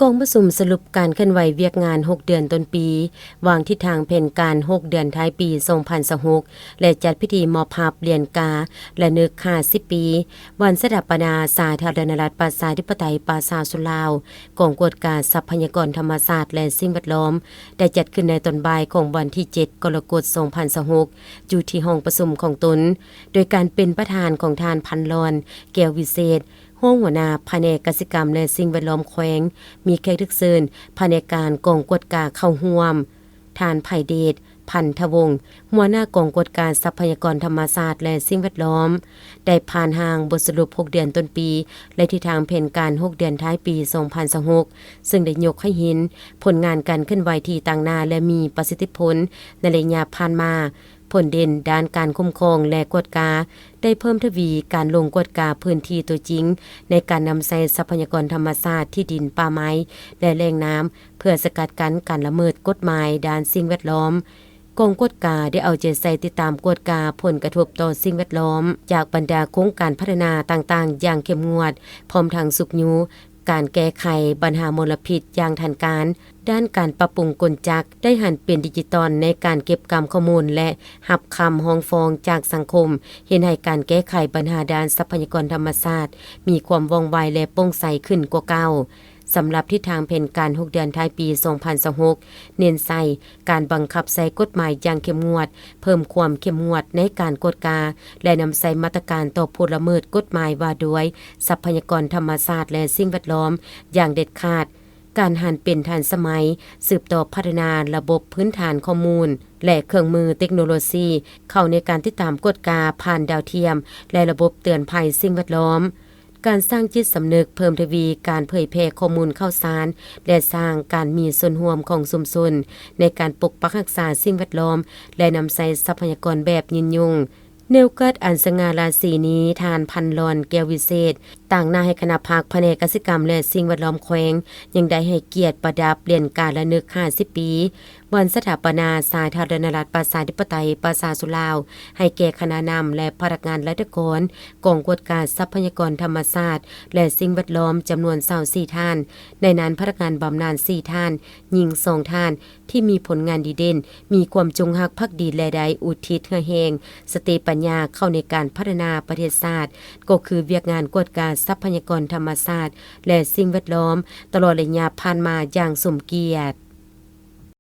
กองประชุมสรุปการเคลื่อนไหวเวียกงาน6เดือนต้นปีวางทิศทางแผนการ6เดือนท้ายปี2026และจัดพิธีมอบภาพเหรียญกาและนึก50ปีวันสถาปนาสาธารณรัฐประชาธิปไตยประชาชนลาวกองกวดการทรัพยากรธรรมชาติและสิ่งแวดล้อมได้จัดขึ้นในตอนบ่ายของวันที่7กรกฎาคม2026อยู่ที่ห้องประชุมของตนโดยการเป็นประธานของทานพันลอนแก้ววิเศษห้องหัวหน้าแผนกกสิกรรมและสิ่งแวดล้อมแขวงมีแขกรับเชิญแผนกการกองกวดการเข้าร่วมทานไผ่เดชพันธวงศ์หัวหน้ากองกวดการทรัพยากรธรรมชาติและสิ่งแวดล้อมได้ผ่านทางบทสรุป6เดือนต้นปีและทิศทางแผนการ6เดือนท้ายปี2026ซึ่งได้ยกให้เห็นผลงานการเคลื่อนไหวที่ต่างหน้าและมีประสิทธิผลในระยะผ่านมาผลเด่นด้านการคุ้มครองและกวดกาได้เพิ่มทวีการลงกวดกาพื้นที่ตัวจริงในการนำใช้ทรัพยากรธรรมชาติที่ดินป่าไม้และแหล่งน้ำเพื่อสกัดกั้นการละเมิดกฎหมายด้านสิ่งแวดล้อมกองกวดกาได้เอาใจใส่ติดตามกวดกาผลกระทบต่อสิ่งแวดล้อมจากบรรดาโครงการพัฒนาต่างๆอย่างเข้มงวดพร้อมทั้งสุกยูการแก้ไขปัญหามลพิษอย่างทันการด้านการปรับปรุงกลจักได้หันเป็นดิจิตอลในการเก็บกรรมข้อมูลและหับคำห้องฟ้องจากสังคมเห็นให้การแก้ไขปัญหาด้านทรัพยากรธรรมชาติมีความว่องไวและโปร่งใสขึ้นกว่าเก่าสำหรับทิศทางแผนการ6เดือนท้ายปี2026เน้นใส่การบังคับใช้กฎหมายอย่างเข้มงวดเพิ่มความเข้มงวดในการกวดกาและนำใช้มาตรการต่อผู้ละเมิดกฎหมายว่าด้วยทรัพยากรธรรมชาติและสิ่งแวดล้อมอย่างเด็ดขาดการหันเป็นทันสมัยสืบต่อพัฒนาระบบพื้นฐานข้อมูลและเครื่องมือเทคโนโลยีเข้าในการติดตามกฎกาผ่านดาวเทียมและระบบเตือนภัยสิ่งแวดล้อมการสร้างจิตสำนึกเพิ่มทวีการเผยแพร่ข้อมูลข่าวสารและสร้างการมีส่วนร่วมของชุมชนในการปกปักรักษาสิ่งแวดล้อมและนำใช้ทรัพยากรแบบยืนยงแนวเกิดอันสง่าราศีนี้ทานพันลอนแก้ววิเศษต่างหน้าให้คณะภาคแผนกกสิกรรมและสิ่งแวดล้อมแขวงยังได้ให้เกียรติประดับเหรียญกาละนึก50ปีวันสถาปนาสาธารณรัฐประชาธิปไตยประชาชนลาวให้แก่คณะนำและพนักงานราชการกองกวดการทรัพยากรธรรมชาติและสิ่งแวดล้อมจำนวน24ท่านในนั้นพนักงานบำนาญ4ท่านหญิง2ท่านที่มีผลงานดีเด่นมีความจงรักภักดีและได้อุทิศเพื่อแห่งสติปัญญาเข้าในการพัฒนาประเทศชาติก็คือเวียกงานกวดการทรัพยากรธรรมชาติและสิ่งแวดล้อมตลอดระยะผ่านมาอย่างสมเกียรติ